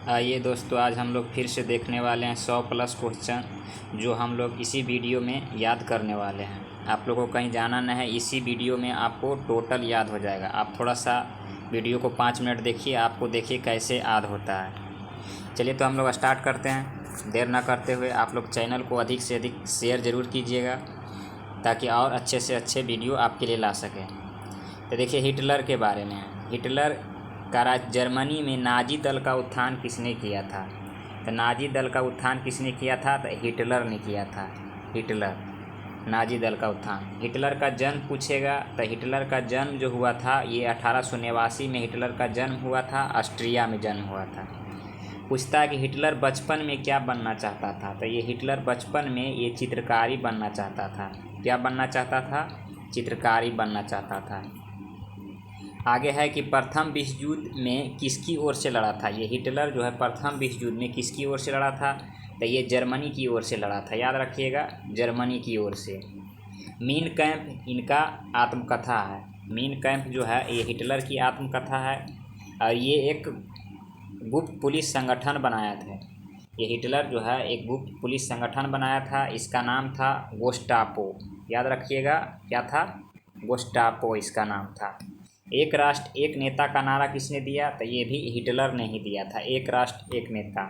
आइए दोस्तों, आज हम लोग फिर से देखने वाले हैं 100+ क्वेश्चन जो हम लोग इसी वीडियो में याद करने वाले हैं। आप लोगों को कहीं जाना नहीं है, इसी वीडियो में आपको टोटल याद हो जाएगा। आप थोड़ा सा वीडियो को 5 मिनट देखिए, आपको देखिए कैसे याद होता है। चलिए तो हम लोग स्टार्ट करते हैं। देर ना करते हुए आप लोग चैनल को अधिक से अधिक शेयर ज़रूर कीजिएगा ताकि और अच्छे से अच्छे वीडियो आपके लिए ला सकें। तो देखिए, हिटलर के बारे में है। हिटलर का राज जर्मनी में नाजी दल का उत्थान किसने किया था? तो नाजी दल का उत्थान किसने किया था? तो हिटलर ने किया था। हिटलर, नाजी दल का उत्थान। हिटलर का जन्म पूछेगा तो हिटलर का जन्म जो हुआ था ये 1889 में हिटलर का जन्म हुआ था। ऑस्ट्रिया में जन्म हुआ था। पूछता है कि हिटलर बचपन में क्या बनना चाहता था? तो ये हिटलर बचपन में ये चित्रकारी बनना चाहता था। क्या बनना चाहता था? चित्रकारी बनना चाहता था। आगे है कि प्रथम विश्व युद्ध में किसकी ओर से लड़ा था? ये हिटलर जो है प्रथम विश्व युद्ध में किसकी ओर से लड़ा था? तो ये जर्मनी की ओर से लड़ा था। याद रखिएगा, जर्मनी की ओर से। मीन कैंप इनका आत्मकथा है। मीन कैंप जो है ये हिटलर की आत्मकथा है और ये एक गुप्त पुलिस संगठन बनाया था। ये हिटलर जो है एक गुप्त पुलिस संगठन बनाया था। इसका नाम था गेस्टापो। याद रखिएगा, क्या था? गेस्टापो इसका नाम था। एक राष्ट्र एक नेता का नारा किसने दिया? तो ये भी हिटलर ने ही दिया था। एक राष्ट्र एक नेता।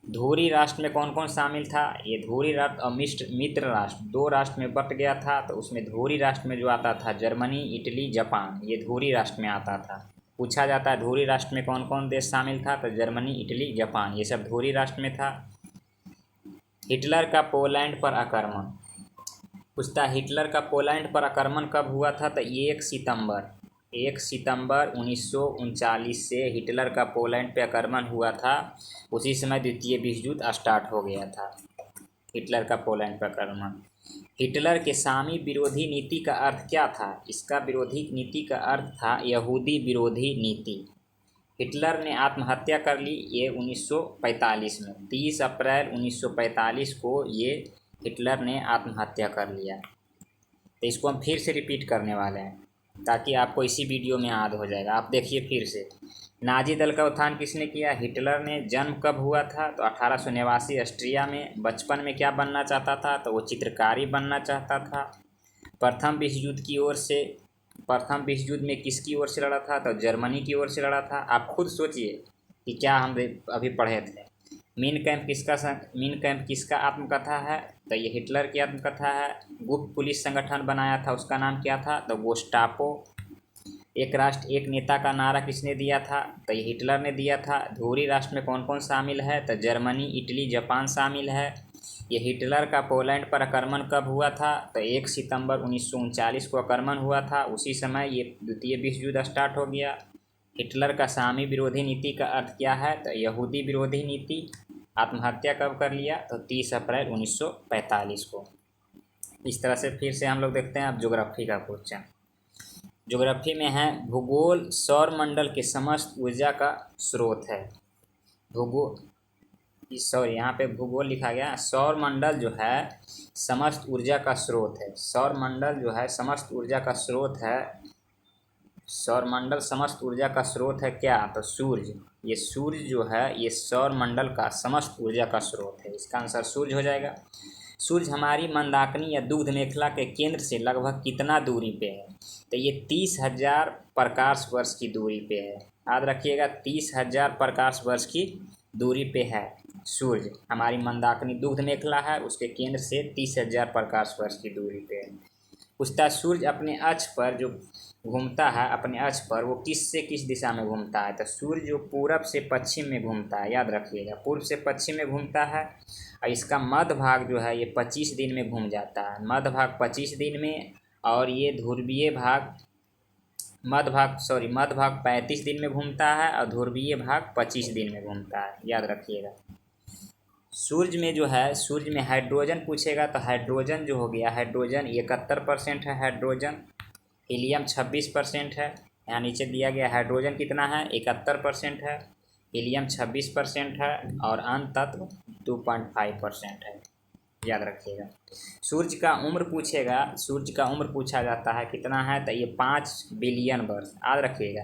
धुरी राष्ट्र में कौन कौन शामिल था? ये धुरी राष्ट्र और मित्र राष्ट्र दो राष्ट्र में बट गया था। तो उसमें धुरी राष्ट्र में जो आता था जर्मनी, इटली, जापान, ये धुरी राष्ट्र में आता था। पूछा जाता है धुरी राष्ट्र में कौन कौन देश शामिल था? तो जर्मनी, इटली, जापान, ये सब धुरी राष्ट्र में था। हिटलर का पोलैंड पर आक्रमण। पूछता है हिटलर का पोलैंड पर आक्रमण कब हुआ था? तो 1 सितंबर 1939 से हिटलर का पोलैंड पे आक्रमण हुआ था। उसी समय द्वितीय विश्व युद्ध स्टार्ट हो गया था। हिटलर का पोलैंड पर आक्रमण। हिटलर के सामी विरोधी नीति का अर्थ क्या था? इसका विरोधी नीति का अर्थ था यहूदी विरोधी नीति। हिटलर ने आत्महत्या कर ली ये 1945 में। 30 अप्रैल 1945 को ये हिटलर ने आत्महत्या कर लिया। तो इसको हम फिर से रिपीट करने वाले हैं ताकि आपको इसी वीडियो में याद हो जाएगा। आप देखिए फिर से। नाजी दल का उत्थान किसने किया? हिटलर ने। जन्म कब हुआ था? तो 1889 ऑस्ट्रिया में। बचपन में क्या बनना चाहता था? तो वो चित्रकारी बनना चाहता था। प्रथम विश्व युद्ध की ओर से, प्रथम विश्व युद्ध में किसकी ओर से लड़ा था? तो जर्मनी की ओर से लड़ा था। आप खुद सोचिए कि क्या हम अभी पढ़े थे। मीन कैंप किसका आत्मकथा है? तो ये हिटलर की आत्मकथा है। गुप्त पुलिस संगठन बनाया था, उसका नाम क्या था? तो गेस्टापो। एक राष्ट्र एक नेता का नारा किसने दिया था? तो ये हिटलर ने दिया था। धुरी राष्ट्र में कौन कौन शामिल है? तो जर्मनी, इटली, जापान शामिल है। ये हिटलर का पोलैंड पर आक्रमण कब हुआ था? तो 1 सितंबर 1939 को आक्रमण हुआ था। उसी समय ये द्वितीय विश्व युद्ध स्टार्ट हो गया। हिटलर का सामी विरोधी नीति का अर्थ क्या है? तो यहूदी विरोधी नीति। आत्महत्या कब कर लिया? तो 30 अप्रैल 1945 को। इस तरह से फिर से हम लोग देखते हैं अब ज्योग्राफी का क्वेश्चन। ज्योग्राफी में है भूगोल सौरमंडल के समस्त ऊर्जा का स्रोत है। यहाँ पे भूगोल लिखा गया। सौरमंडल जो है समस्त ऊर्जा का स्रोत है। सौरमंडल जो है समस्त ऊर्जा का स्रोत है। सौरमंडल समस्त ऊर्जा का स्रोत है क्या? तो सूर्य। ये सूर्य जो है ये सौरमंडल का समस्त ऊर्जा का स्रोत है। इसका आंसर सूर्य हो जाएगा। सूर्य हमारी मंदाकिनी या दुग्ध मेखला के केंद्र से लगभग कितना दूरी पे है? तो ये 30,000 प्रकाश वर्ष की दूरी पे है। याद रखिएगा, 30,000 प्रकाश वर्ष की दूरी पे है सूर्य। हमारी मंदाकिनी दुग्ध मेखला है, उसके केंद्र से 30,000 प्रकाश वर्ष की दूरी पे है। पूछता है सूर्य अपने अक्ष पर जो घूमता है, अपने अक्ष पर वो किस से किस दिशा में घूमता है? तो सूर्य जो पूरब से पश्चिम में घूमता है। याद रखिएगा, पूर्व से पश्चिम में घूमता है और इसका मध्य भाग जो है ये 25 दिन में घूम जाता है। मध्य भाग 25 दिन में और ये ध्रुवीय भाग मध्य भाग 35 दिन में घूमता है और ध्रुवीय भाग 25 दिन में घूमता है। याद रखिएगा। सूर्य में जो है, सूर्य में हाइड्रोजन पूछेगा तो हाइड्रोजन जो हो गया, हाइड्रोजन 71% है। हाइड्रोजन। हीलियम 26% है। यहाँ नीचे दिया गया हाइड्रोजन कितना है? 71% है। हीलियम 26% है और अन्य तत्व 2.5% है। याद रखिएगा। सूर्य का उम्र पूछेगा, सूर्य का उम्र पूछा जाता है कितना है? तो ये 5 बिलियन वर्ष। याद रखिएगा,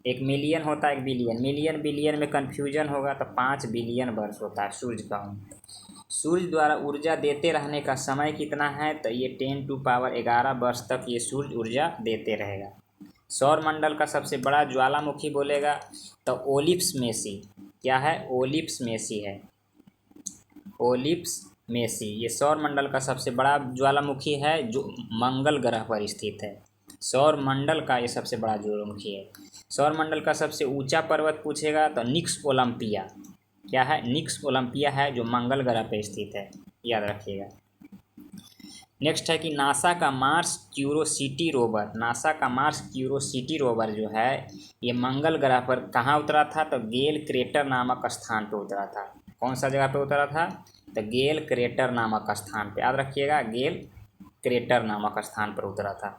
एक मिलियन होता है, एक बिलियन। मिलियन बिलियन में कन्फ्यूजन होगा तो 5 बिलियन वर्ष होता है सूर्य का उम्र। सूर्य द्वारा ऊर्जा देते रहने का समय कितना है, तो ये 10⁻11 वर्ष तक ये सूर्य ऊर्जा देते रहेगा। सौर मंडल का सबसे बड़ा ज्वालामुखी बोलेगा तो ओलिप्स मेसी। क्या है? ओलिप्स मेसी है। ओलिप्स मेसी ये सौर मंडल का सबसे बड़ा ज्वालामुखी है जो मंगल ग्रह पर स्थित है। सौर मंडल का ये सबसे बड़ा ज्वालामुखी है। सौर मंडल का सबसे ऊंचा पर्वत पूछेगा तो निक्स ओलंपिया। क्या है? निक्स ओलंपिया है जो मंगल ग्रह पर स्थित है, याद रखिएगा। नेक्स्ट है कि नासा का मार्स क्यूरोसिटी रोवर। नासा का मार्स क्यूरोसिटी रोवर जो है ये मंगल ग्रह पर कहाँ उतरा था, तो गेल क्रेटर नामक स्थान पर उतरा था। कौन सा जगह पे उतरा था, तो गेल क्रेटर नामक स्थान पे, याद रखिएगा, गेल क्रेटर नामक स्थान पर उतरा था।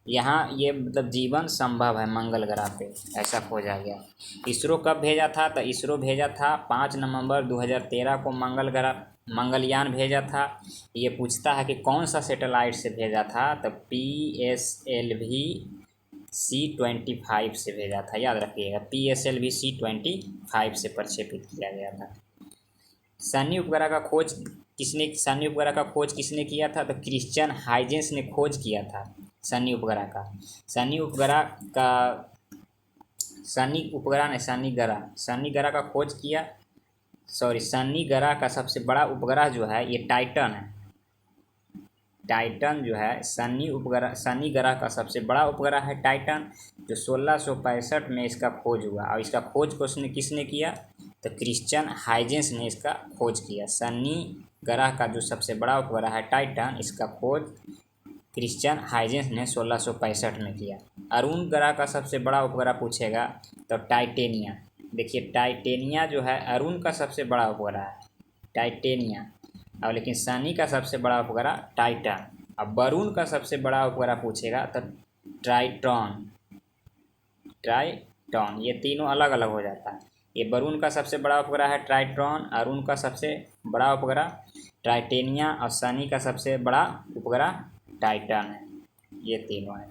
यहाँ ये मतलब जीवन संभव है मंगल ग्रह पे, ऐसा खोजा गया। इसरो कब भेजा था, तो इसरो भेजा था 5 नवंबर 2013 को मंगल ग्रह मंगलयान भेजा था। ये पूछता है कि कौन सा सैटेलाइट से भेजा था, तो PSLV C25 से भेजा था, याद रखिएगा। PSLV C25 से प्रक्षेपित किया गया था। सनी उपग्रह का खोज किसने किया था, तो क्रिश्चियन हाइजेंस ने खोज किया था सनी उपग्रह का। सनी ग्रह का खोज किया। सनी ग्रह का सबसे बड़ा उपग्रह जो है ये टाइटन है। टाइटन जो है सनी ग्रह का सबसे बड़ा उपग्रह है टाइटन, जो 1665 में इसका खोज हुआ। और इसका खोज किसने किया, तो क्रिश्चियन हाइजेंस ने इसका खोज किया। सनी ग्रह का जो सबसे बड़ा उपग्रह है टाइटन, इसका खोज क्रिश्चियन हाइजेंस ने 1665 में किया। अरुण ग्रह का सबसे बड़ा उपग्रह पूछेगा तो टाइटेनिया। देखिए टाइटेनिया जो है अरुण का सबसे बड़ा उपग्रह है, टाइटेनिया। और लेकिन सनी का सबसे बड़ा उपग्रह टाइटन। अब वरुण का सबसे बड़ा उपग्रह पूछेगा तो ट्राइटॉन। ये तीनों अलग अलग हो जाता है। ये वरुण का सबसे बड़ा उपग्रह है ट्राइटॉन, अरुण का सबसे बड़ा उपग्रह टाइटेनिया और सनी का सबसे बड़ा उपग्रह टाइटन है। ये तीनों है।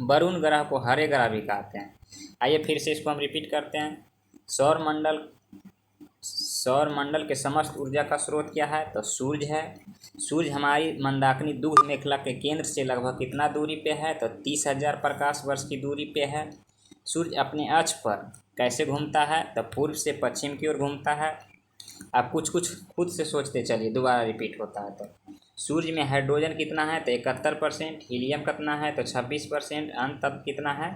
वरुण ग्रह को हरे ग्रह भी कहते हैं। आइए फिर से इसको हम रिपीट करते हैं। सौर मंडल के समस्त ऊर्जा का स्रोत क्या है, तो सूर्य है। सूर्य हमारी मंदाकिनी दुग्ध मेखला के केंद्र से लगभग कितना दूरी पे है, तो 30,000 प्रकाश वर्ष की दूरी पे है। सूर्य अपने अक्ष पर कैसे घूमता है, तो पूर्व से पश्चिम की ओर घूमता है। आप कुछ खुद से सोचते चलिए, दोबारा रिपीट होता है। तो सूर्य में हाइड्रोजन कितना है, तो 71%। हीलियम कितना है, तो 26%। अंतत कितना है,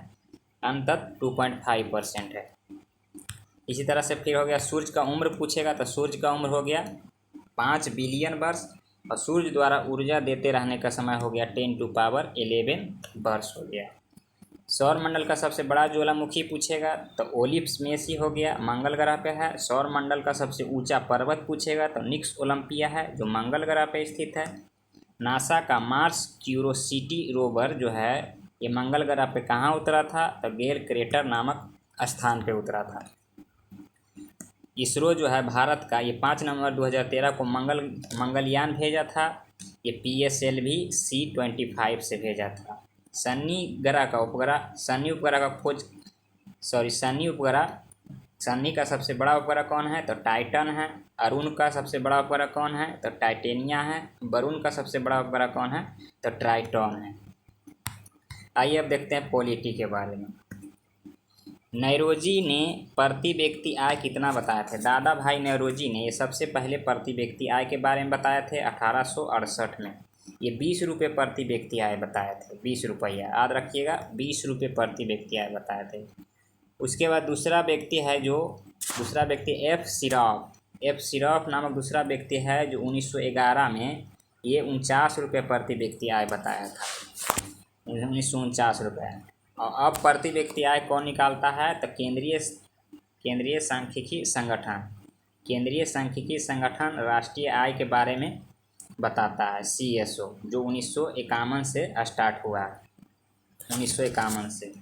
अंतत 2.5% है। इसी तरह से फिर हो गया सूर्य का उम्र पूछेगा तो सूर्य का उम्र हो गया 5 बिलियन वर्ष। और सूर्य द्वारा ऊर्जा देते रहने का समय हो गया 10⁻11 वर्ष हो गया। सौर मंडल का सबसे बड़ा ज्वालामुखी पूछेगा तो ओलिप्स मेसी हो गया, मंगल ग्रह पे है। सौर मंडल का सबसे ऊंचा पर्वत पूछेगा तो निक्स ओलंपिया है जो मंगल ग्रह पे स्थित है। नासा का मार्स क्यूरोसिटी रोवर जो है ये मंगल ग्रह पे कहाँ उतरा था, तो गेल क्रेटर नामक स्थान पे उतरा था। इसरो जो है भारत का ये 5 नवंबर 2013 को मंगलयान भेजा था। ये PSLV C25 से भेजा था। सनी का सबसे बड़ा उपग्रह कौन है, तो टाइटन है। अरुण का सबसे बड़ा उपग्रह कौन है, तो टाइटेनिया है। वरुण का सबसे बड़ा उपग्रह कौन है, तो ट्राइटॉन है। आइए अब देखते हैं पॉलिटी के बारे में। नौरोजी ने प्रति व्यक्ति आय कितना बताए थे। दादा भाई नौरोजी ने ये सबसे पहले प्रति व्यक्ति आय के बारे में बताए थे 1868 में। ये 20 रुपये प्रति व्यक्ति आय बताए थे, 20 रुपया, याद रखिएगा, 20 रुपये प्रति व्यक्ति आय बताए थे। उसके बाद दूसरा व्यक्ति एफ सिरॉफ नामक दूसरा व्यक्ति है जो 1911 में ये 49 रुपये प्रति व्यक्ति आय बताया था, 1949 रुपये। और अब प्रति व्यक्ति आय कौन निकालता है, तो केंद्रीय सांख्यिकी संगठन राष्ट्रीय आय के बारे में बताता है, CSO, जो 1951 से स्टार्ट हुआ है, 1951 से।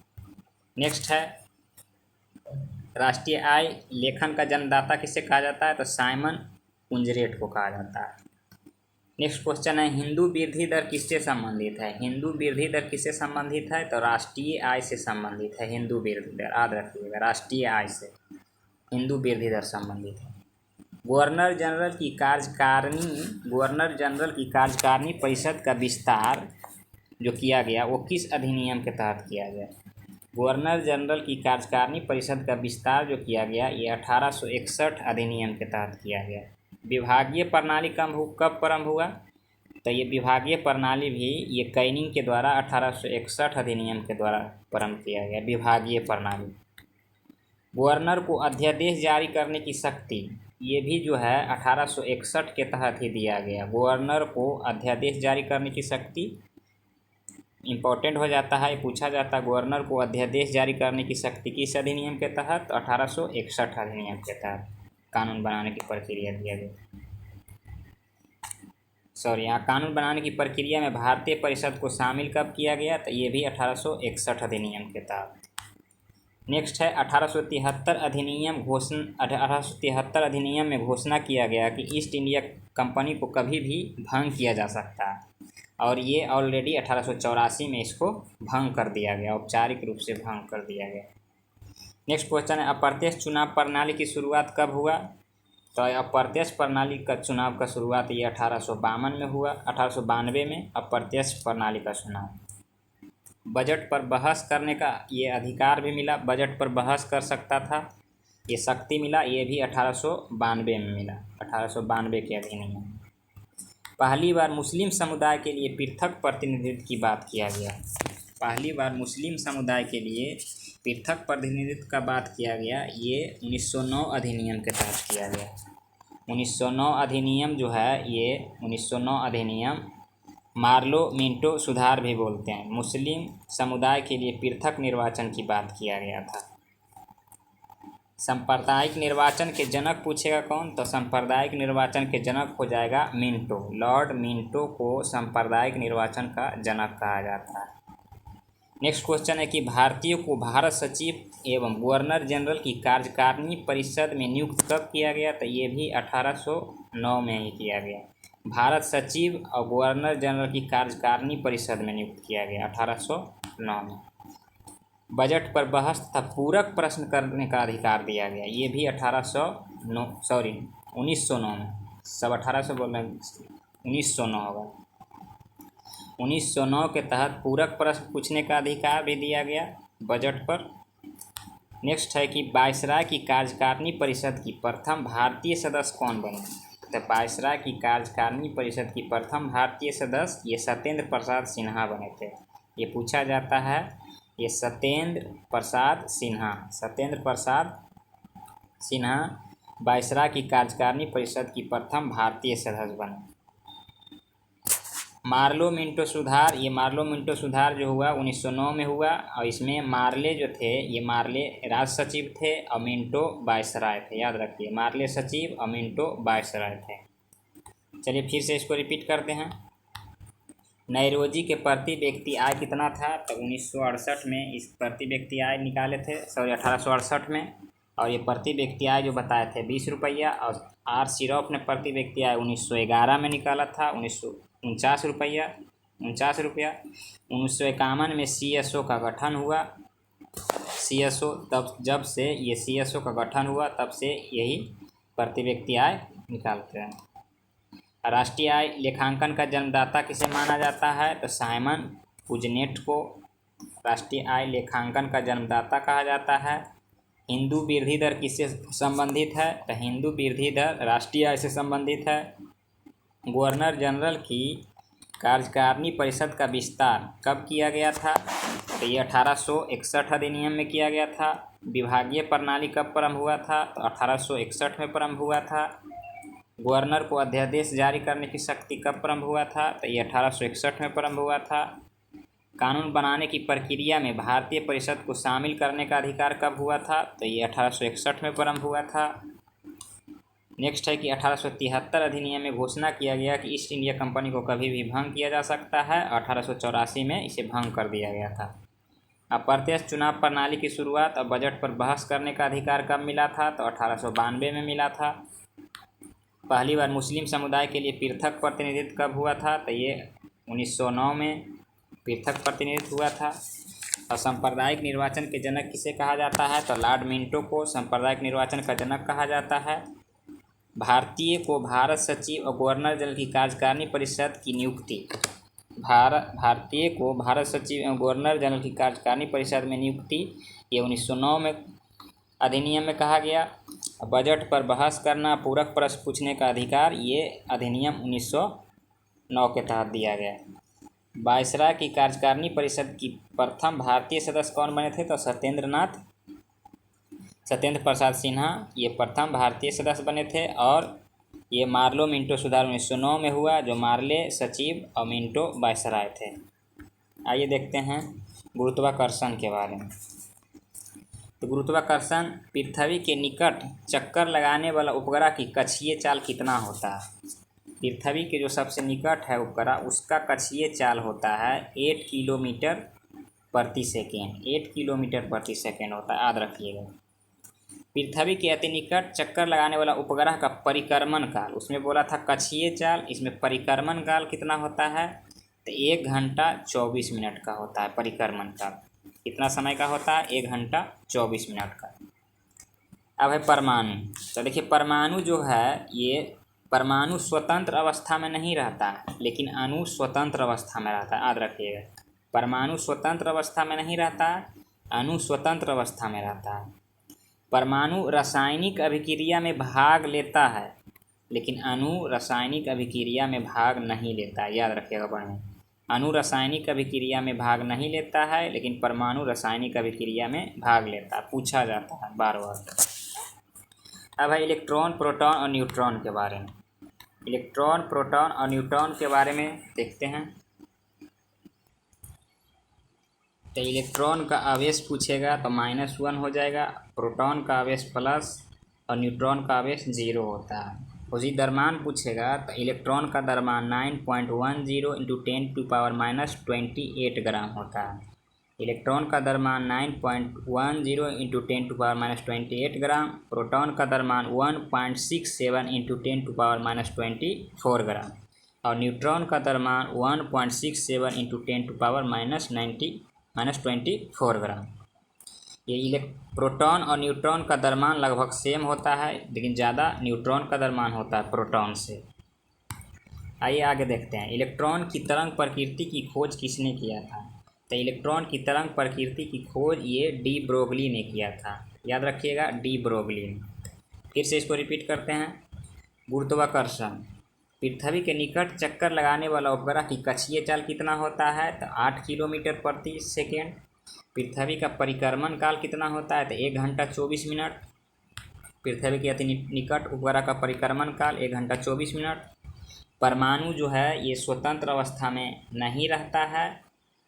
नेक्स्ट है राष्ट्रीय आय लेखन का जन्मदाता किसे कहा जाता है, तो साइमन कुंजरेट को कहा जाता है। नेक्स्ट क्वेश्चन है, हिंदू वृद्धि दर किससे संबंधित है? हिंदू वृद्धि दर किससे संबंधित है? तो राष्ट्रीय आय से संबंधित है हिंदू वृद्धि दर, याद रखिएगा, राष्ट्रीय आय से हिंदू वृद्धि दर संबंधित है। गवर्नर जनरल की कार्यकारिणी परिषद का विस्तार जो किया गया वो किस अधिनियम के तहत किया गया? गवर्नर जनरल की कार्यकारिणी परिषद का विस्तार जो किया गया ये 1861 अधिनियम के तहत किया गया। विभागीय प्रणाली कब प्रारंभ हुआ? तो ये विभागीय प्रणाली भी ये कैनिंग के द्वारा 1861 अधिनियम के द्वारा प्रारंभ किया गया, विभागीय प्रणाली। गवर्नर को अध्यादेश जारी करने की शक्ति ये भी जो है 1861 के तहत ही दिया गया। गवर्नर को अध्यादेश जारी करने की शक्ति इम्पोर्टेंट हो जाता है, पूछा जाता है गवर्नर को अध्यादेश जारी करने की शक्ति किस अधिनियम के तहत? 1861 अधिनियम के तहत कानून बनाने की प्रक्रिया दिया गया। यहाँ कानून बनाने की प्रक्रिया में भारतीय परिषद को शामिल कब किया गया? तो ये भी 1861 अधिनियम के तहत। नेक्स्ट है 1873 अधिनियम में घोषणा किया गया कि ईस्ट इंडिया कंपनी को कभी भी भंग किया जा सकता है, और ये ऑलरेडी 1884 में इसको भंग कर दिया गया, औपचारिक रूप से भंग कर दिया गया। नेक्स्ट क्वेश्चन है, अप्रत्यक्ष चुनाव प्रणाली की शुरुआत कब हुआ? तो अप्रत्यक्ष प्रणाली का चुनाव का शुरुआत ये 1852 में हुआ, 1892 में अप्रत्यक्ष प्रणाली का चुनाव। बजट पर बहस करने का ये अधिकार भी मिला, बजट पर बहस कर सकता था, ये शक्ति मिला, ये भी 1892 में मिला, 1892 के अधिनियम। पहली बार मुस्लिम समुदाय के लिए पृथक प्रतिनिधित्व की बात किया गया। पहली बार मुस्लिम समुदाय के लिए पृथक प्रतिनिधित्व का बात किया गया, ये 1909 अधिनियम के तहत किया गया। 1909 अधिनियम जो है ये 1909 अधिनियम मार्लो मिंटो सुधार भी बोलते हैं। मुस्लिम समुदाय के लिए पृथक निर्वाचन की बात किया गया था। सांप्रदायिक निर्वाचन के जनक पूछेगा कौन? तो सांप्रदायिक निर्वाचन के जनक हो जाएगा मिंटो। लॉर्ड मिंटो को सांप्रदायिक निर्वाचन का जनक कहा जाता है। नेक्स्ट क्वेश्चन है कि भारतीयों को भारत सचिव एवं गवर्नर जनरल की कार्यकारिणी परिषद में नियुक्त कब किया गया? तो ये भी 1809 में ही किया गया। भारत सचिव और गवर्नर जनरल की कार्यकारिणी परिषद में नियुक्त किया गया 1809 में। बजट पर बहस तथा पूरक प्रश्न करने का अधिकार दिया गया, ये भी 1909 में, सब 1800 बोल रहे हैं, 1909 होगा। 1909 के तहत पूरक प्रश्न पूछने का अधिकार भी दिया गया बजट पर। नेक्स्ट है कि वायसराय की कार्यकारिणी परिषद की प्रथम भारतीय सदस्य कौन बने? तो वायसराय की कार्यकारिणी परिषद की प्रथम भारतीय सदस्य ये सत्येंद्र प्रसाद सिन्हा बने थे। ये पूछा जाता है, ये सत्येंद्र प्रसाद सिन्हा वायसराय की कार्यकारिणी परिषद की प्रथम भारतीय सदस्य बने। मार्लो मिंटो सुधार, ये मार्लो मिंटो सुधार जो हुआ 1909 में हुआ, और इसमें मार्ले जो थे ये मार्ले राज सचिव थे और मिंटो वायसराय थे, याद रखिए, मार्ले सचिव और मिंटो वायसराय थे। चलिए फिर से इसको रिपीट करते हैं। नैरोजी के प्रति व्यक्ति आय कितना था? तो 1968 में इस प्रति व्यक्ति आय निकाले थे, 1868 में, और ये प्रति व्यक्ति आय जो बताए थे 20 रुपया, और आर सिरॉफ ने प्रति व्यक्ति आय 1911 में निकाला था 1949 रुपया। 1951 में CSO का गठन हुआ। CSO तब जब से ये CSO का गठन हुआ तब से यही प्रति व्यक्ति आय निकालते हैं। राष्ट्रीय आय लेखांकन का जन्मदाता किसे माना जाता है? तो साइमन पुजनेट को राष्ट्रीय आय लेखांकन का जन्मदाता कहा जाता है। हिंदू वृद्धि दर किससे संबंधित है? तो हिंदू वृद्धि दर राष्ट्रीय आय से संबंधित है। गवर्नर जनरल की कार्यकारिणी परिषद का विस्तार कब किया गया था? तो ये 1861 अधिनियम में किया गया था। विभागीय प्रणाली कब प्रारंभ हुआ था? तो 1861 में प्रारंभ हुआ था। गवर्नर को अध्यादेश जारी करने की शक्ति कब प्रारंभ हुआ था? तो ये 1861 में प्रारंभ हुआ था। कानून बनाने की प्रक्रिया में भारतीय परिषद को शामिल करने का अधिकार कब हुआ था? तो ये 1861 में प्रारंभ हुआ था। नेक्स्ट है कि 1873 अधिनियम में घोषणा किया गया कि ईस्ट इंडिया कंपनी को कभी भी भंग किया जा सकता है। 1884 में इसे भंग कर दिया गया था। अप्रत्यक्ष चुनाव प्रणाली की शुरुआत और बजट पर बहस करने का अधिकार कब मिला था? तो 1892 में मिला था। पहली बार मुस्लिम समुदाय के लिए पृथक प्रतिनिधित्व कब हुआ था? तो ये 1909 में पृथक प्रतिनिधित्व हुआ था। और सांप्रदायिक निर्वाचन के जनक किसे कहा जाता है? तो लॉर्ड मिंटो को सांप्रदायिक निर्वाचन का जनक कहा जाता है। भारतीय को भारत सचिव और गवर्नर जनरल की कार्यकारिणी परिषद की नियुक्ति। भारतीय को भारत सचिव एवं गवर्नर जनरल की कार्यकारिणी परिषद में नियुक्ति ये 1909 में अधिनियम में कहा गया। बजट पर बहस करना, पूरक प्रश्न पूछने का अधिकार, ये अधिनियम 1909 के तहत दिया गया। वायसराय की कार्यकारिणी परिषद की प्रथम भारतीय सदस्य कौन बने थे? तो सत्येंद्र प्रसाद सिन्हा ये प्रथम भारतीय सदस्य बने थे। और ये मार्लो मिंटो सुधार 1909 में हुआ, जो मार्ले सचिव और मिंटो वायसराय थे। आइए देखते हैं गुरुत्वाकर्षण के बारे में। तो गुरुत्वाकर्षण पृथ्वी के निकट चक्कर लगाने वाला उपग्रह की कक्षीय चाल कितना होता है? पृथ्वी के जो सबसे निकट है उपग्रह, उसका कक्षीय चाल होता है 8 किलोमीटर प्रति सेकेंड। 8 किलोमीटर प्रति सेकेंड होता है, याद रखिएगा। पृथ्वी के अति निकट चक्कर लगाने वाला उपग्रह का परिक्रमण काल, उसमें बोला था कक्षीय चाल, इसमें परिक्रमण काल कितना होता है? तो 1 घंटा 24 मिनट का होता है परिक्रमण काल। कितना समय का होता है? 1 घंटा 24 मिनट का। अब है परमाणु। तो देखिए परमाणु जो है, ये परमाणु स्वतंत्र अवस्था में नहीं रहता है, लेकिन अणु स्वतंत्र अवस्था में रहता है, याद रखिएगा। परमाणु स्वतंत्र अवस्था में नहीं रहता है, अणु स्वतंत्र अवस्था में रहता है। परमाणु रासायनिक अभिक्रिया में भाग लेता है, लेकिन अणु रासायनिक अभिक्रिया में भाग नहीं लेता है, याद रखिएगा बढ़िया। अणु रासायनिक अभिक्रिया में भाग नहीं लेता है, लेकिन परमाणु रासायनिक अभिक्रिया में भाग लेता है, पूछा जाता है बार बार। अब है इलेक्ट्रॉन, प्रोटॉन और न्यूट्रॉन के बारे में। इलेक्ट्रॉन, प्रोटॉन और न्यूट्रॉन के बारे में देखते हैं। तो इलेक्ट्रॉन का आवेश पूछेगा तो -1 हो जाएगा, प्रोटॉन का आवेश प्लस और न्यूट्रॉन का आवेश 0 होता है। उसी द्रव्यमान पूछेगा तो इलेक्ट्रॉन का द्रव्यमान 9.10 × 10⁻28 ग्राम होता है। इलेक्ट्रॉन का द्रव्यमान 9.10 × 10⁻28 ग्राम, प्रोटॉन का द्रव्यमान 1.67 × 10⁻24 ग्राम और न्यूट्रॉन का द्रव्यमान 1.67 × 10⁻24 ग्राम। ये प्रोटॉन और न्यूट्रॉन का द्रव्यमान लगभग सेम होता है, लेकिन ज़्यादा न्यूट्रॉन का द्रव्यमान होता है प्रोटॉन से। आइए आगे देखते हैं। इलेक्ट्रॉन की तरंग प्रकृति की खोज किसने किया था? तो इलेक्ट्रॉन की तरंग प्रकृति की खोज ये डी ब्रोगली ने किया था, याद रखिएगा, डी ब्रोगली ने। फिर से इसको रिपीट करते हैं। गुरुत्वाकर्षण, पृथ्वी के निकट चक्कर लगाने वाला उपग्रह की कक्षीय चाल कितना होता है? तो 8 किलोमीटर प्रति सेकेंड। पृथ्वी का परिक्रमण काल कितना होता है? तो 1 घंटा 24 मिनट। पृथ्वी के अति निकट उपग्रह का परिक्रमण काल 1 घंटा 24 मिनट। परमाणु जो है ये स्वतंत्र अवस्था में नहीं रहता है,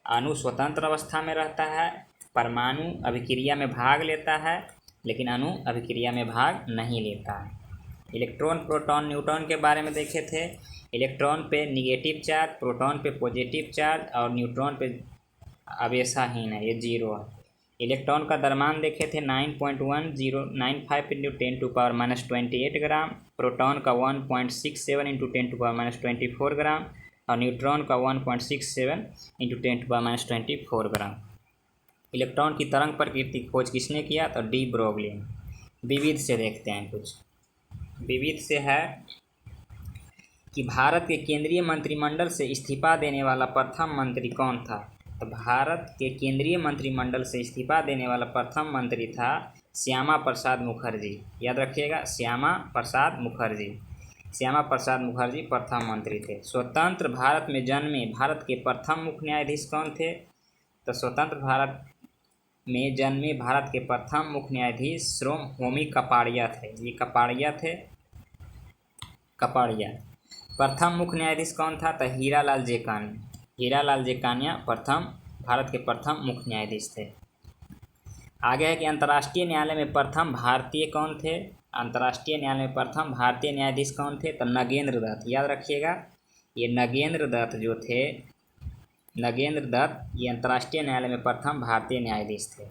अणु स्वतंत्र अवस्था में रहता है। परमाणु अभिक्रिया में भाग लेता है, लेकिन अणु अभिक्रिया में भाग नहीं लेता है। इलेक्ट्रॉन, प्रोटॉन, न्यूट्रॉन के बारे में देखे थे। इलेक्ट्रॉन पे निगेटिव चार्ज, प्रोटॉन पे पॉजिटिव चार्ज और न्यूट्रॉन पे आवेशहीन है, ये 0 है। इलेक्ट्रॉन का द्रव्यमान देखे थे 9.1095 × 10⁻28 ग्राम, प्रोटॉन का 1.67 × 10⁻24 ग्राम और न्यूट्रॉन का 1.67 × 10⁻24 ग्राम। इलेक्ट्रॉन की तरंग प्रकृति की खोज किसने किया? तो डी ब्रोगली। विविध से देखते हैं कुछ। विविध से है कि भारत के केंद्रीय मंत्रिमंडल से इस्तीफा देने वाला प्रथम मंत्री कौन था? तो भारत के केंद्रीय मंत्रिमंडल से इस्तीफा देने वाला प्रथम मंत्री था श्यामा प्रसाद मुखर्जी, याद रखिएगा, श्यामा प्रसाद मुखर्जी। श्यामा प्रसाद मुखर्जी प्रथम मंत्री थे। स्वतंत्र भारत में जन्मे भारत के प्रथम मुख्य न्यायाधीश कौन थे? तो स्वतंत्र भारत में जन्मे भारत के प्रथम मुख्य न्यायाधीश श्रोम होमी कपाड़िया थे। ये कपाड़िया थे, कपाड़िया। प्रथम मुख्य न्यायाधीश कौन था? तो हीरालाल जेकानी। हीरालाल जेकानिया प्रथम भारत के प्रथम मुख्य न्यायाधीश थे। आगे है कि अंतर्राष्ट्रीय न्यायालय में प्रथम भारतीय कौन थे? अंतर्राष्ट्रीय न्यायालय में प्रथम भारतीय न्यायाधीश कौन थे? तो नगेंद्र दत्त, याद रखिएगा। ये नगेंद्र दत्त जो थे, नगेंद्र दत्त ये अंतर्राष्ट्रीय न्यायालय में प्रथम भारतीय न्यायाधीश थे।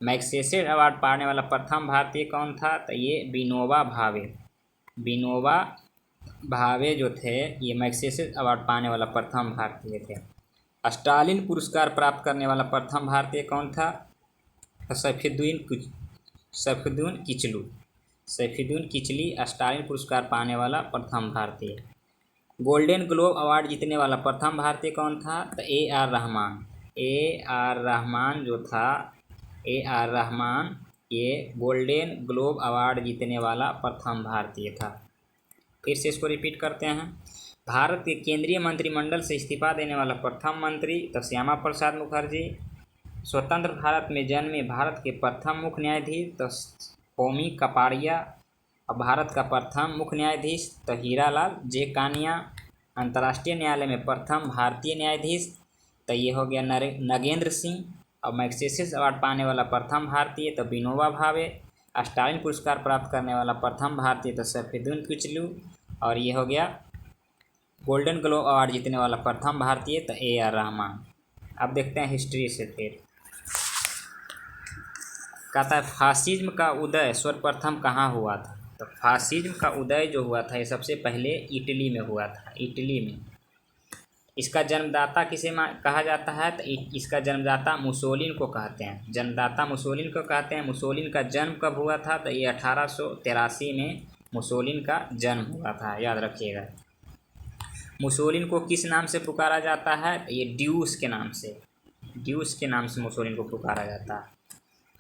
मैग्सेसे अवार्ड पाने वाला प्रथम भारतीय कौन था? तो ये विनोबा भावे। विनोबा भावे जो थे ये मैग्सेसे अवार्ड पाने वाला प्रथम भारतीय थे। स्टालिन पुरस्कार प्राप्त करने वाला प्रथम भारतीय कौन था? तो सैफुद्दीन किचलू। सैफुद्दीन किचली स्टालिन पुरस्कार पाने वाला प्रथम भारतीय। गोल्डन ग्लोब अवार्ड जीतने वाला प्रथम भारतीय कौन था? तो A.R. रहमान। A.R. रहमान जो था, A.R. रहमान ये गोल्डन ग्लोब अवार्ड जीतने वाला प्रथम भारतीय था। फिर से इसको रिपीट करते हैं। भारत के केंद्रीय मंत्रिमंडल से इस्तीफा देने वाला प्रथम मंत्री तो श्यामा प्रसाद मुखर्जी। स्वतंत्र भारत में जन्मे भारत के प्रथम मुख्य न्यायाधीश तो होमी कपाड़िया। और भारत का प्रथम मुख्य न्यायाधीश तो हीरालाल जे कानिया। अंतर्राष्ट्रीय न्यायालय में प्रथम भारतीय न्यायाधीश तो ये हो गया नगेंद्र सिंह। और मैग्सेसे अवार्ड पाने वाला प्रथम भारतीय तो विनोबा भावे। स्टालिन पुरस्कार प्राप्त करने वाला प्रथम भारतीय तो सैफुद्दीन किचलू। और ये हो गया गोल्डन ग्लोब अवार्ड जीतने वाला प्रथम भारतीय तो A.R. रहमान। अब देखते हैं हिस्ट्री से। फिर कहता है फासिज्म का उदय सर्वप्रथम कहाँ हुआ था? तो फासिज्म का उदय जो हुआ था ये सबसे पहले इटली में हुआ था। इटली में। इसका जन्मदाता किसे कहा जाता है? तो इसका जन्मदाता मुसोलिन को कहते हैं। जन्मदाता मुसोलिन को कहते हैं। मुसोलिन का जन्म कब हुआ था? तो ये 1883 में मुसोलिन का जन्म हुआ था, याद रखिएगा। मुसोलिन को किस नाम से पुकारा जाता है? तो ये ड्यूस के नाम से। ड्यूस के नाम से मुसोलिन को पुकारा जाता है।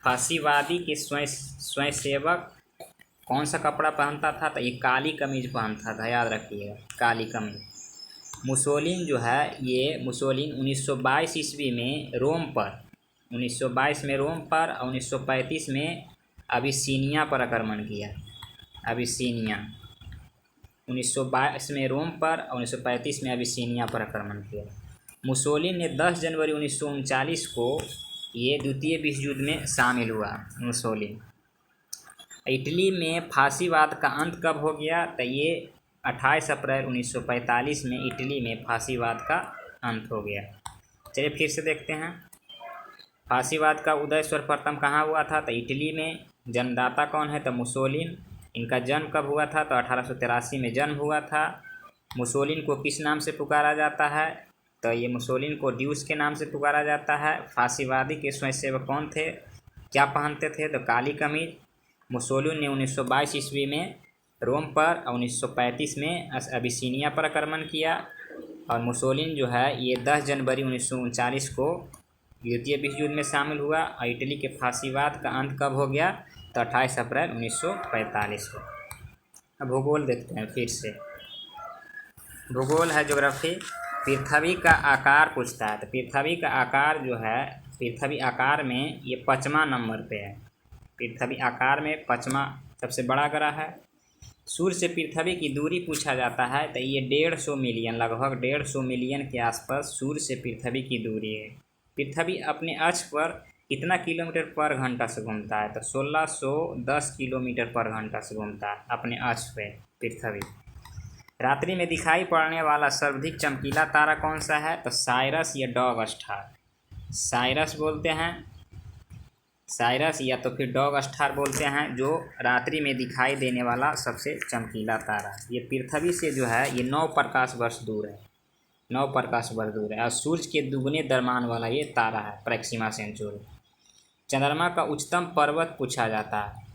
फांसीवादी के स्वयंसेवक कौन सा कपड़ा पहनता था? तो ये काली कमीज पहनता था, याद रखिएगा, काली कमीज। मुसोलिन जो है ये मुसोलिन 1922 ईस्वी में रोम पर 1922 में रोम पर और 1935 में अबिसीनिया पर आक्रमण किया। अबिसीनिया 1922 में रोम पर और 1935 में अबिसीनिया पर आक्रमण किया। मुसोलिन ने 10 जनवरी 1939 को ये द्वितीय विश्व युद्ध में शामिल हुआ। मुसोलिन। इटली में फांसीवाद का अंत कब हो गया? तो ये 28 अप्रैल 1945 में इटली में फांसीवाद का अंत हो गया। चलिए फिर से देखते हैं। फांसीवाद का उदय सर्वप्रथम कहाँ हुआ था? तो इटली में। जन्मदाता कौन है? तो मुसोलिन। इनका जन्म कब हुआ था? तो 1883 में जन्म हुआ था। मुसोलिन को किस नाम से पुकारा जाता है? तो ये मुसोलिन को ड्यूस के नाम से पुकारा जाता है। फांसीवादी के स्वयंसेवक कौन थे? क्या पहनते थे? तो काली कमीज। मुसोलिन ने 1922 ईस्वी में रोम पर और 1935 में अबिसीनिया पर आक्रमण किया। और मुसोलिन जो है ये 10 जनवरी 1939 को द्वितीय विश्व युद्ध में शामिल हुआ। और इटली के फांसीवाद का अंत कब हो गया? तो 28 अप्रैल 1945 को। अब भूगोल देखते हैं फिर से। भूगोल है ज्योग्राफी। पृथ्वी का आकार पूछता है। तो पृथ्वी का आकार जो है, पृथ्वी आकार में ये 5वां नंबर पे है। पृथ्वी आकार में 5वां सबसे बड़ा ग्रह है। सूर्य से पृथ्वी की दूरी पूछा जाता है। तो ये 150 मिलियन, लगभग 150 मिलियन के आसपास सूर्य से पृथ्वी की दूरी है। पृथ्वी अपने अक्ष पर कितना किलोमीटर पर घंटा से घूमता है? तो 1610 किलोमीटर पर घंटा से घूमता है अपने अक्ष पे पृथ्वी। रात्रि में दिखाई पड़ने वाला सर्वाधिक चमकीला तारा कौन सा है? तो साइरस या डॉग स्टार। साइरस बोलते हैं, साइरस या तो फिर डॉग स्टार बोलते हैं, जो रात्रि में दिखाई देने वाला सबसे चमकीला तारा। ये पृथ्वी से जो है ये 9 प्रकाश वर्ष दूर है। 9 प्रकाश वर्ष दूर है। और सूर्य के दुगने द्रव्यमान वाला ये तारा है, प्रैक्सिमा सेंचुरी। चंद्रमा का उच्चतम पर्वत पूछा जाता है।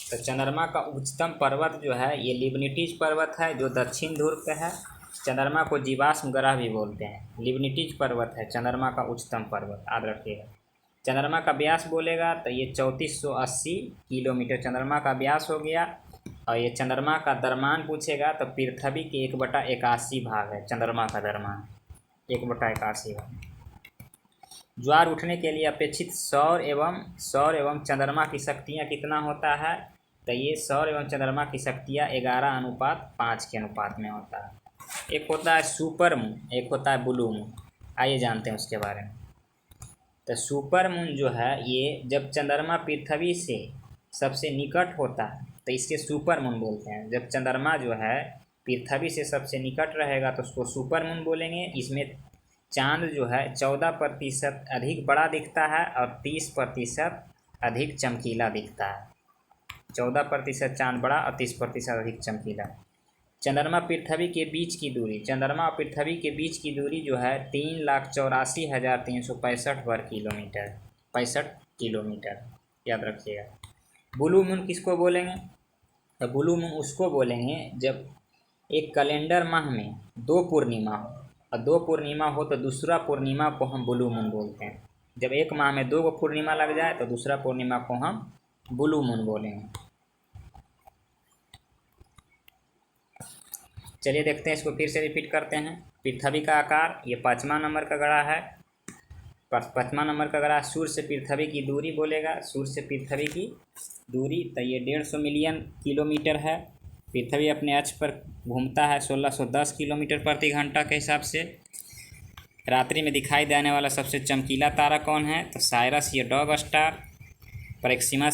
तो चंद्रमा का उच्चतम पर्वत जो है ये लिबनिटीज पर्वत है, जो दक्षिण ध्रुव पे है। चंद्रमा को जीवाश्म ग्रह भी बोलते हैं। लिबनिटीज पर्वत है चंद्रमा का उच्चतम पर्वत, याद रखिएगा। चंद्रमा का व्यास बोलेगा तो ये 3480 किलोमीटर चंद्रमा का व्यास हो गया। और ये चंद्रमा का द्रव्यमान पूछेगा तो पृथ्वी के 1/81 भाग है चंद्रमा का द्रव्यमान, 1/81 भाग। ज्वार उठने के लिए अपेक्षित सौर एवं चंद्रमा की शक्तियाँ कितना होता है? तो ये सौर एवं चंद्रमा की शक्तियाँ 11:5 के अनुपात में होता है। एक होता है सुपर मून, एक होता है ब्लू मून। आइए जानते हैं उसके बारे में। तो सुपर मून जो है ये जब चंद्रमा पृथ्वी से सबसे निकट होता है तो इसके सुपर मून बोलते हैं। जब चंद्रमा जो है पृथ्वी से सबसे निकट रहेगा तो उसको सुपर मून बोलेंगे। इसमें चांद जो है 14% अधिक बड़ा दिखता है और 30% अधिक चमकीला दिखता है। 14% चाँद बड़ा और 30% अधिक चमकीला। चंद्रमा पृथ्वी के बीच की दूरी, चंद्रमा और पृथ्वी के बीच की दूरी जो है 3,84,365 वर्ग किलोमीटर, 65 किलोमीटर, याद रखिएगा। ब्लू मून किसको बोलेंगे? तो ब्लू मून उसको बोलेंगे जब एक कैलेंडर माह में 2 पूर्णिमा हो, और 2 पूर्णिमा हो तो दूसरा पूर्णिमा को हम ब्लू मून बोलते हैं। जब एक माह में 2 पूर्णिमा लग जाए तो दूसरा पूर्णिमा को हम ब्लू मून बोलेंगे। चलिए देखते हैं, इसको फिर से रिपीट करते हैं। पृथ्वी का आकार, ये 5वां नंबर का गड़ा है। 5वां नंबर का गड़ा सूर्य से पृथ्वी की दूरी बोलेगा, सूर्य से पृथ्वी की दूरी तो ये 150 मिलियन किलोमीटर है। पृथ्वी अपने अक्ष पर घूमता है 1610 किलोमीटर प्रति घंटा के हिसाब से। रात्रि में दिखाई देने वाला सबसे चमकीला तारा कौन है? तो साइरस, ये डॉग स्टार। प्रक्सिमा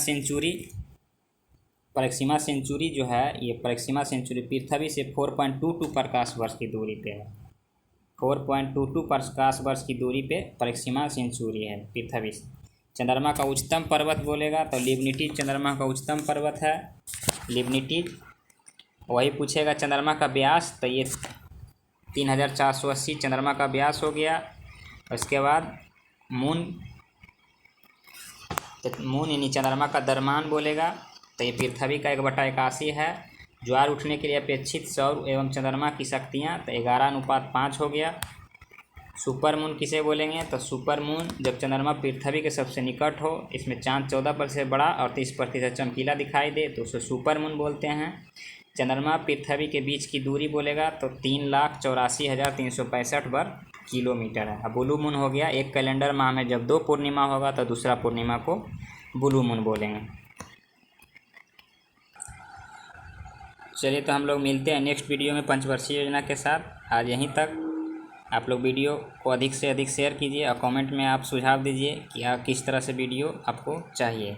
सेंचुरी जो है, ये प्रक्सिमा सेंचुरी पृथ्वी से 4.22 प्रकाश वर्ष की दूरी पे है। 4.22 प्रकाश वर्ष की दूरी पे प्रक्सिमा सेंचुरी है पृथ्वी से। चंद्रमा का उच्चतम पर्वत बोलेगा तो लिबनिटीज चंद्रमा का उच्चतम पर्वत है, लिबनिटीज। वही पूछेगा चंद्रमा का व्यास, तो ये 3,480 चंद्रमा का व्यास हो गया। उसके बाद मून यानी चंद्रमा का द्रव्यमान बोलेगा तो ये पृथ्वी का 1/81 है। ज्वार उठने के लिए अपेक्षित सौर एवं चंद्रमा की शक्तियाँ तो 11:5 हो गया। सुपर मून किसे बोलेंगे? तो सुपर मून जब चंद्रमा पृथ्वी के सबसे निकट हो, इसमें चाँद 14% बड़ा और 30% चमकीला दिखाई दे तो उसे सुपर मून बोलते हैं। चंद्रमा पृथ्वी के बीच की दूरी बोलेगा तो 3,84,365 वर्ग किलोमीटर है। अब ब्लू मून हो गया, एक कैलेंडर माह में जब 2 पूर्णिमा होगा तो दूसरा पूर्णिमा को ब्लू मून बोलेंगे। चलिए तो हम लोग मिलते हैं नेक्स्ट वीडियो में पंचवर्षीय योजना के साथ। आज यहीं तक। आप लोग वीडियो को अधिक से अधिक शेयर कीजिए और कमेंट में आप सुझाव दीजिए कि किस तरह से वीडियो आपको चाहिए।